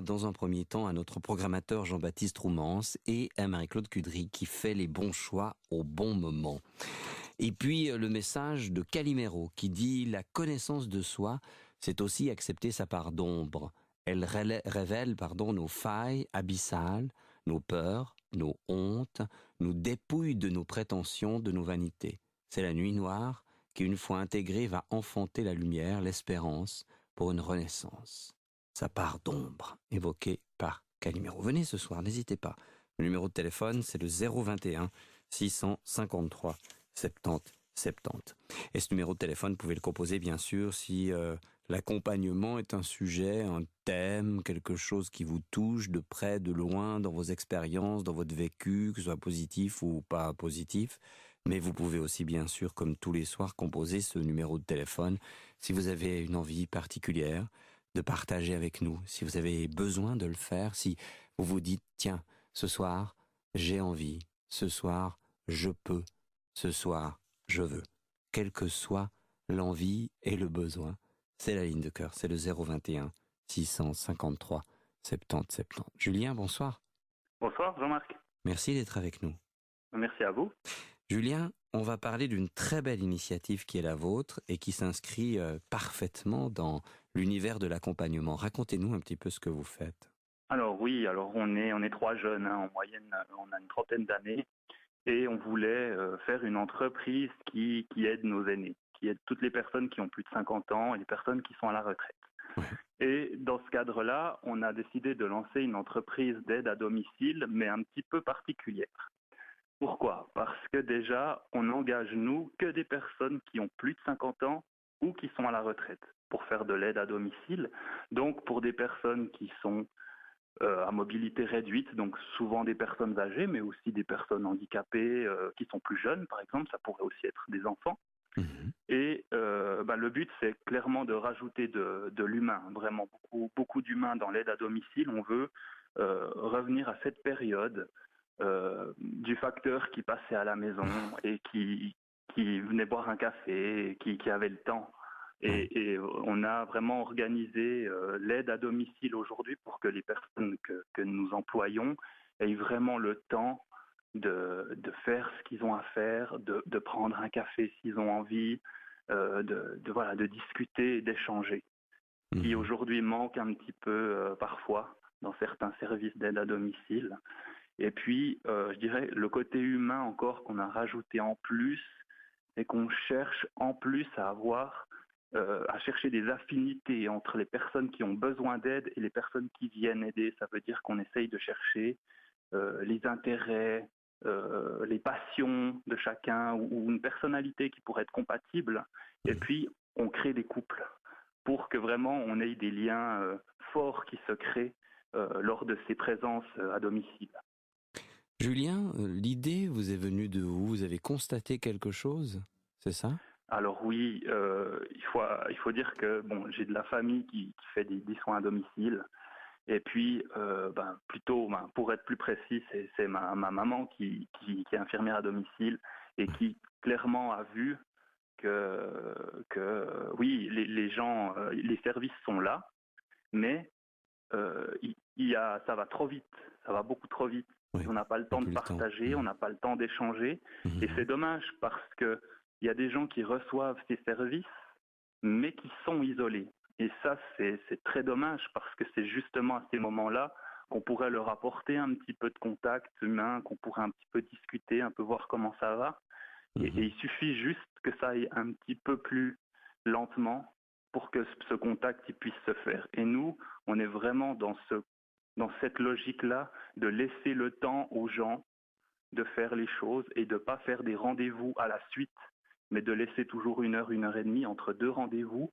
dans un premier temps à notre programmateur Jean-Baptiste Roumance et à Marie-Claude Cudry qui fait les bons choix au bon moment. Et puis le message de Calimero qui dit « La connaissance de soi, c'est aussi accepter sa part d'ombre. Elle révèle nos failles abyssales, nos peurs, nos hontes, nous dépouille de nos prétentions, de nos vanités. C'est la nuit noire qui, une fois intégrée, va enfanter la lumière, l'espérance pour une renaissance. » Sa part d'ombre, évoquée par Calimero. Venez ce soir, n'hésitez pas. Le numéro de téléphone, c'est le 021 653 70 70. Et ce numéro de téléphone, vous pouvez le composer, bien sûr, si l'accompagnement est un sujet, un thème, quelque chose qui vous touche de près, de loin, dans vos expériences, dans votre vécu, que ce soit positif ou pas positif. Mais vous pouvez aussi, bien sûr, comme tous les soirs, composer ce numéro de téléphone si vous avez une envie particulière de partager avec nous, si vous avez besoin de le faire, si vous vous dites, tiens, ce soir, j'ai envie, ce soir, je peux, ce soir, je veux. Quelle que soit l'envie et le besoin, c'est la ligne de cœur, c'est le 021 653 70 70. Julien, bonsoir. Bonsoir Jean-Marc. Merci d'être avec nous. Merci à vous. Julien, on va parler d'une très belle initiative qui est la vôtre et qui s'inscrit parfaitement dans l'univers de l'accompagnement. Racontez-nous un petit peu ce que vous faites. Alors oui, on est trois jeunes, en moyenne on a une trentaine d'années et on voulait faire une entreprise qui aide nos aînés, qui aide toutes les personnes qui ont plus de 50 ans et les personnes qui sont à la retraite. Ouais. Et dans ce cadre-là, on a décidé de lancer une entreprise d'aide à domicile, mais un petit peu particulière. Pourquoi ? Parce que déjà, on engage, nous, que des personnes qui ont plus de 50 ans ou qui sont à la retraite pour faire de l'aide à domicile. Donc, pour des personnes qui sont à mobilité réduite, donc souvent des personnes âgées, mais aussi des personnes handicapées qui sont plus jeunes, par exemple, ça pourrait aussi être des enfants. Mhm. Et le but, c'est clairement de rajouter de l'humain, vraiment beaucoup d'humain dans l'aide à domicile. On veut revenir à cette période du facteur qui passait à la maison et qui venait boire un café, qui avait le temps. Et on a vraiment organisé l'aide à domicile aujourd'hui pour que les personnes que nous employons aient vraiment le temps de faire ce qu'ils ont à faire, de prendre un café s'ils ont envie, de discuter et d'échanger. Qui aujourd'hui manque un petit peu parfois dans certains services d'aide à domicile. Et puis, je dirais, le côté humain encore qu'on a rajouté en plus, et qu'on cherche en plus à chercher des affinités entre les personnes qui ont besoin d'aide et les personnes qui viennent aider. Ça veut dire qu'on essaye de chercher les intérêts, les passions de chacun ou une personnalité qui pourrait être compatible. Et puis, on crée des couples pour que vraiment on ait des liens forts qui se créent lors de ces présences à domicile. Julien, l'idée vous est venue de où ? Vous avez constaté quelque chose, c'est ça ? Alors oui, il faut dire que j'ai de la famille qui fait des soins à domicile. Et puis, pour être plus précis, c'est ma maman qui est infirmière à domicile et qui clairement a vu que oui, les gens, les services sont là, mais ça va trop vite, ça va beaucoup trop vite. Oui, On n'a pas le temps de partager, on n'a pas le temps d'échanger. Et c'est dommage parce qu'il y a des gens qui reçoivent ces services, mais qui sont isolés. Et ça, c'est très dommage parce que c'est justement à ces moments-là qu'on pourrait leur apporter un petit peu de contact humain, qu'on pourrait un petit peu discuter, un peu voir comment ça va. Et il suffit juste que ça aille un petit peu plus lentement pour que ce contact il puisse se faire. Et nous, on est vraiment dans cette logique-là de laisser le temps aux gens de faire les choses et de ne pas faire des rendez-vous à la suite, mais de laisser toujours 1 heure et demie entre deux rendez-vous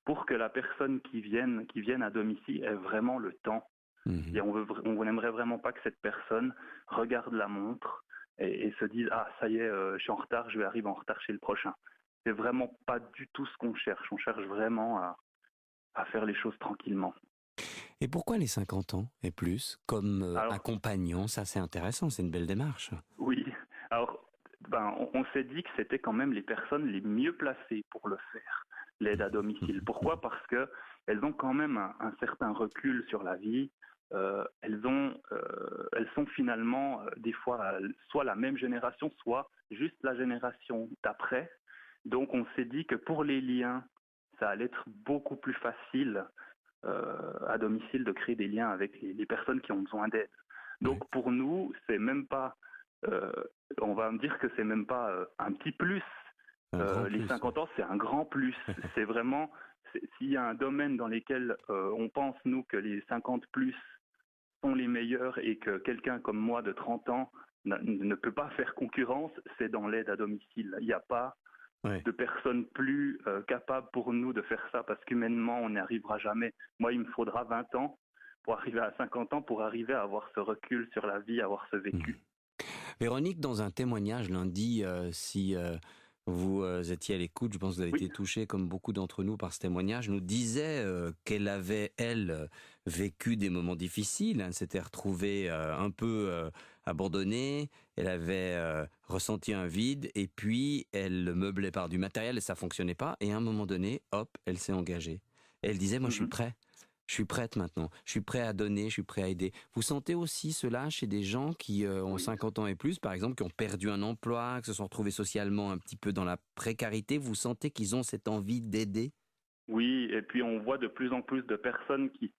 pour que la personne qui vienne à domicile ait vraiment le temps. Et on n'aimerait vraiment pas que cette personne regarde la montre et se dise « Ah, ça y est, je suis en retard, je vais arriver en retard chez le prochain ». C'est vraiment pas du tout ce qu'on cherche. On cherche vraiment à faire les choses tranquillement. Et pourquoi les 50 ans et plus comme accompagnant ? Ça, c'est intéressant, c'est une belle démarche. Oui, alors on s'est dit que c'était quand même les personnes les mieux placées pour le faire, l'aide à domicile. Pourquoi ? Parce que elles ont quand même un certain recul sur la vie. Elles sont finalement des fois soit la même génération, soit juste la génération d'après. Donc on s'est dit que pour les liens, ça allait être beaucoup plus facile à domicile de créer des liens avec les personnes qui ont besoin d'aide. Ouais. Donc pour nous, c'est même pas, euh, on va me dire que c'est même pas un petit plus. Un grand Les plus. 50 ans, c'est un grand plus. C'est vraiment, s'il y a un domaine dans lequel on pense, nous, que les 50 plus sont les meilleurs et que quelqu'un comme moi de 30 ans ne peut pas faire concurrence, c'est dans l'aide à domicile. Il n'y a pas Ouais. de personne plus capable pour nous de faire ça parce qu'humainement, on n'y arrivera jamais. Moi, il me faudra 20 ans pour arriver à 50 ans, pour arriver à avoir ce recul sur la vie, avoir ce Mhm. vécu. Véronique, dans un témoignage lundi, si vous étiez à l'écoute, je pense que vous avez Oui, été touché comme beaucoup d'entre nous par ce témoignage, nous disait qu'elle avait, elle, vécu des moments difficiles, elle s'était retrouvée un peu abandonnée, elle avait ressenti un vide et puis elle meublait par du matériel et ça fonctionnait pas et à un moment donné, hop, elle s'est engagée. Et elle disait, moi je suis mhm. prêt. Je suis prête maintenant. Je suis prêt à donner, je suis prêt à aider. Vous sentez aussi cela chez des gens qui ont Oui. 50 ans et plus, par exemple, qui ont perdu un emploi, qui se sont retrouvés socialement un petit peu dans la précarité. Vous sentez qu'ils ont cette envie d'aider? Oui, et puis on voit de plus en plus de personnes qui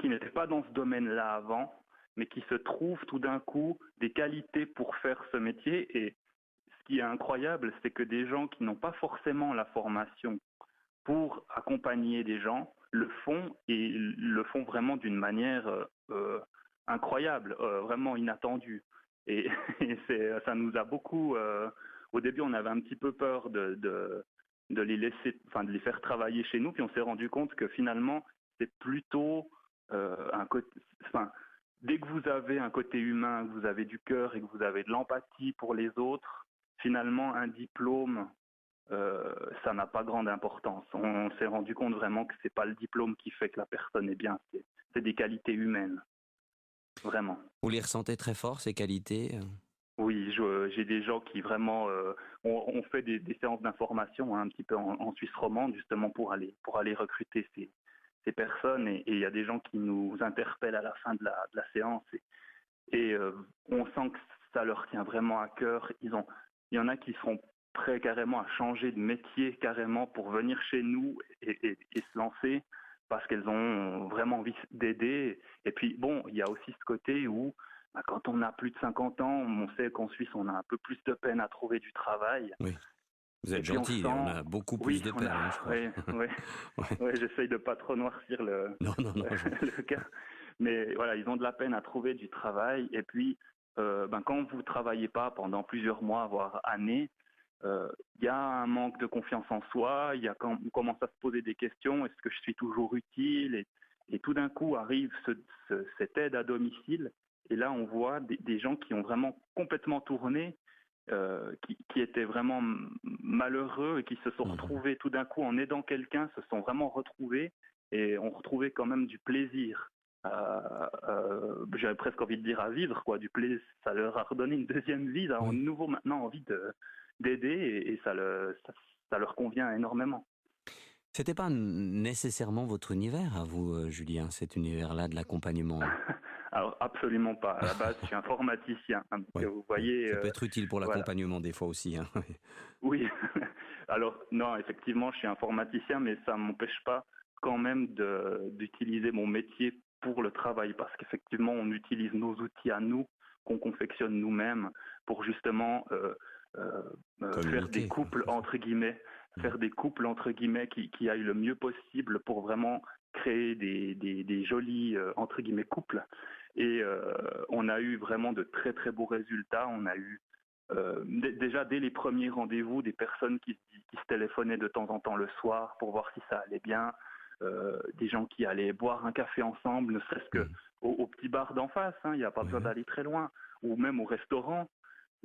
n'étaient pas dans ce domaine-là avant, mais qui se trouvent tout d'un coup des qualités pour faire ce métier. Et ce qui est incroyable, c'est que des gens qui n'ont pas forcément la formation pour accompagner des gens le font et le font vraiment d'une manière incroyable, vraiment inattendue. Et, ça nous a beaucoup. Au début, on avait un petit peu peur de les laisser, enfin de les faire travailler chez nous, puis on s'est rendu compte que finalement, c'est plutôt un côté. Enfin, dès que vous avez un côté humain, que vous avez du cœur et que vous avez de l'empathie pour les autres, finalement, un diplôme ça n'a pas grande importance. On s'est rendu compte vraiment que c'est pas le diplôme qui fait que la personne est bien, c'est des qualités humaines, vraiment. Vous les ressentez très fort, ces qualités? Oui, j'ai des gens qui vraiment, on fait des séances d'information hein, un petit peu en Suisse romande justement pour aller recruter ces personnes et il y a des gens qui nous interpellent à la fin de la séance et on sent que ça leur tient vraiment à cœur. Il y en a qui seront prêts carrément à changer de métier carrément pour venir chez nous et se lancer parce qu'elles ont vraiment envie d'aider. Et puis bon, il y a aussi ce côté où bah, quand on a plus de 50 ans, on sait qu'en Suisse, on a un peu plus de peine à trouver du travail. Oui. Vous Et êtes puis on gentil, on sent, a beaucoup plus oui, de on a, peine, hein, je crois. oui, oui, Ouais. oui, j'essaye de pas trop noircir Non, non, non. le cas. Mais voilà, ils ont de la peine à trouver du travail. Et puis, quand vous travaillez pas pendant plusieurs mois, voire années, il y a un manque de confiance en soi. Il y a quand on commence à se poser des questions. Est-ce que je suis toujours utile et tout d'un coup arrive cette aide à domicile. Et là, on voit des gens qui ont vraiment complètement tourné, qui étaient vraiment malheureux et qui se sont Mhm. retrouvés tout d'un coup en aidant quelqu'un, se sont vraiment retrouvés et ont retrouvé quand même du plaisir. J'avais presque envie de dire à vivre, quoi, du plaisir. Ça leur a redonné une deuxième vie, ils ont de Oui. nouveau maintenant envie d'aider et ça leur convient énormément. C'était pas nécessairement votre univers à vous, Julien, cet univers-là de l'accompagnement. Alors absolument pas. À la base, je suis informaticien. Hein, donc Oui, vous oui. voyez, Ça peut être utile pour voilà. l'accompagnement des fois aussi, hein. Oui. Alors non, effectivement, je suis informaticien, mais ça ne m'empêche pas quand même d'utiliser mon métier pour le travail, parce qu'effectivement, on utilise nos outils à nous, qu'on confectionne nous-mêmes, pour justement faire des Communiquer, quoi, couples c'est ça. entre guillemets, Mm. faire des couples entre guillemets qui aillent le mieux possible pour vraiment créer des jolis entre guillemets couples. Et on a eu vraiment de très très beaux résultats. On a eu déjà dès les premiers rendez-vous des personnes qui se téléphonaient de temps en temps le soir pour voir si ça allait bien, des gens qui allaient boire un café ensemble, ne serait-ce que Mm. au petit bar d'en face, hein, il n'y a pas Oui, besoin oui. d'aller très loin, ou même au restaurant,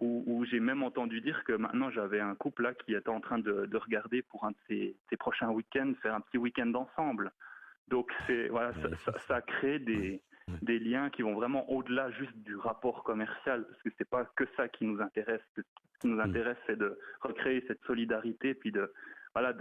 où j'ai même entendu dire que maintenant j'avais un couple là qui était en train de regarder pour un de ses prochains week-ends, faire un petit week-end ensemble. Donc c'est voilà, Magnifique, ça. ça crée Oui, oui. des liens qui vont vraiment au-delà juste du rapport commercial, parce que c'est pas que ça qui nous intéresse. Ce qui nous Mm. intéresse, c'est de recréer cette solidarité, puis de voilà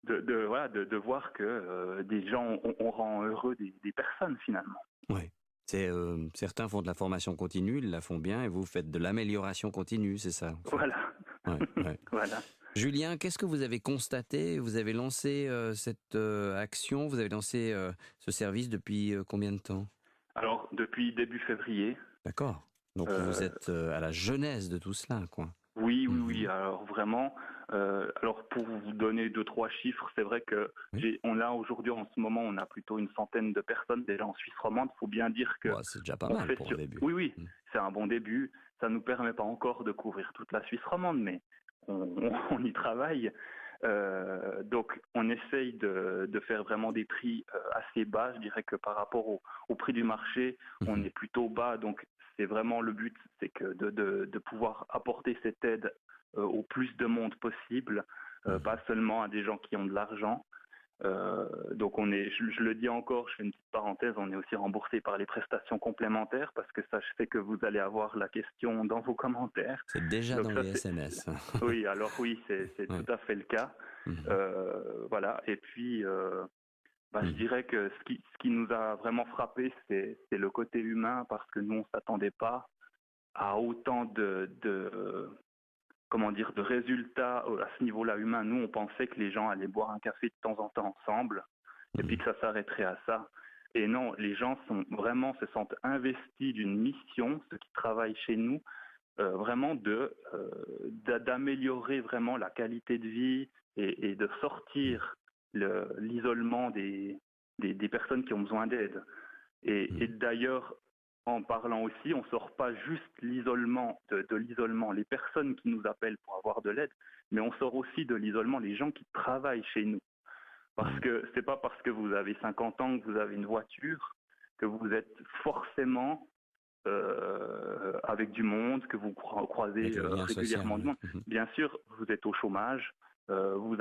voilà, de voir que des gens, on rend heureux des personnes finalement. Ouais. Certains font de la formation continue, ils la font bien, et vous faites de l'amélioration continue, c'est ça, en fait. Voilà, Ouais, ouais. voilà. Julien, qu'est-ce que vous avez constaté? Vous avez lancé cette action, vous avez lancé ce service depuis combien de temps? Alors, depuis début février, D'accord. Donc vous euh, êtes à la genèse de tout cela, quoi. oui, oui, oui. Mhm. Alors vraiment, alors pour vous donner deux, trois chiffres, c'est vrai que Oui. on a aujourd'hui, en ce moment, on a plutôt une centaine de personnes déjà en Suisse romande. Il faut bien dire que Bon, c'est déjà pas on mal fait pour un sur. début. Oui, oui, Mm. c'est un bon début. Ça nous permet pas encore de couvrir toute la Suisse romande, mais on y travaille. Donc, on essaye de faire vraiment des prix assez bas. Je dirais que par rapport au prix du marché, on Mhm. est plutôt bas. Donc, c'est vraiment le but, c'est que de pouvoir apporter cette aide au plus de monde possible, Mhm. pas seulement à des gens qui ont de l'argent. Donc je le dis encore, je fais une petite parenthèse, on est aussi remboursé par les prestations complémentaires parce que ça, je sais que vous allez avoir la question dans vos commentaires. C'est déjà Donc dans ça, les SMS. oui, alors oui, c'est tout Ouais. à fait le cas. Mhm. Voilà. Et puis, je Mhm. dirais que ce qui nous a vraiment frappé, c'est le côté humain parce que nous, on s'attendait pas à autant comment dire, de résultats à ce niveau-là humain. Nous, on pensait que les gens allaient boire un café de temps en temps ensemble et puis Mhm. que ça s'arrêterait à ça. Et non, les gens se sentent investis d'une mission, ceux qui travaillent chez nous, vraiment d'améliorer vraiment la qualité de vie et de sortir l'isolement des personnes qui ont besoin d'aide. Et Mhm. d'ailleurs, en parlant aussi, on ne sort pas juste l'isolement de l'isolement, les personnes qui nous appellent pour avoir de l'aide, mais on sort aussi de l'isolement les gens qui travaillent chez nous. Parce Mhm. que c'est pas parce que vous avez 50 ans, que vous avez une voiture, que vous êtes forcément avec du monde, que vous croisez Avec le lien social, régulièrement du ouais. monde. Mhm. Bien sûr, vous êtes au chômage, vous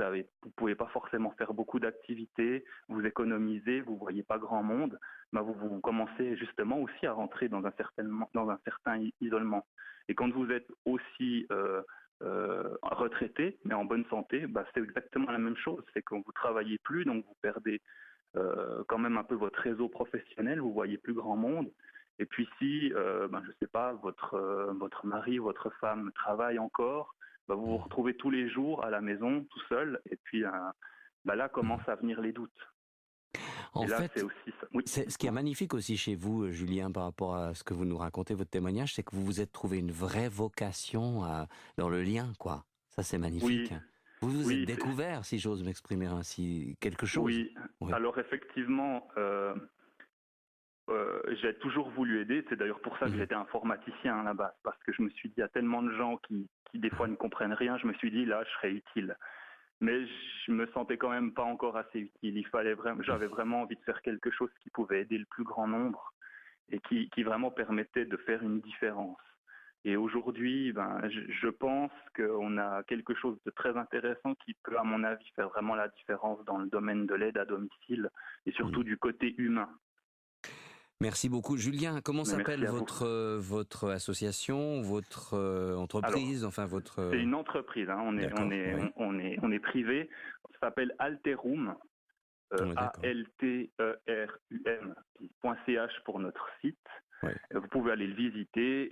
pouvez pas forcément faire beaucoup d'activités, vous économisez, vous voyez pas grand monde, mais vous commencez justement aussi à rentrer dans un certain isolement. Et quand vous êtes aussi retraité, mais en bonne santé, c'est exactement la même chose. C'est que vous travaillez plus, donc vous perdez quand même un peu votre réseau professionnel, vous voyez plus grand monde. Et puis si, je sais pas, votre mari, votre femme travaille encore, vous vous Mhm. retrouvez tous les jours à la maison, tout seul, et puis là commencent Mhm. à venir les doutes. En Et là, c'est fait, aussi ça. Oui, ce qui est dites-moi. magnifique aussi chez vous, Julien, par rapport à ce que vous nous racontez, votre témoignage, c'est que vous vous êtes trouvé une vraie vocation dans le lien, quoi. Ça, c'est magnifique. Oui, Vous vous êtes oui, découvert, si j'ose m'exprimer ainsi, quelque chose. oui. Oui. Alors effectivement, j'ai toujours voulu aider. C'est d'ailleurs pour ça que Mhm. j'étais informaticien à la base, parce que je me suis dit, il y a tellement de gens qui des fois ne comprennent rien. Je me suis dit, là, je serais utile. Mais je me sentais quand même pas encore assez utile. J'avais vraiment envie de faire quelque chose qui pouvait aider le plus grand nombre et qui vraiment permettait de faire une différence. Et aujourd'hui, je pense qu'on a quelque chose de très intéressant qui peut, à mon avis, faire vraiment la différence dans le domaine de l'aide à domicile et surtout Mhm. du côté humain. Merci beaucoup. Julien, comment Mais s'appelle merci à vous. votre association, votre Alors, entreprise, enfin votre... c'est une entreprise, hein. D'accord, oui. On est privé. Ça s'appelle Alterum, Oui, d'accord. Alterum.ch pour notre site. Oui. Vous pouvez aller le visiter.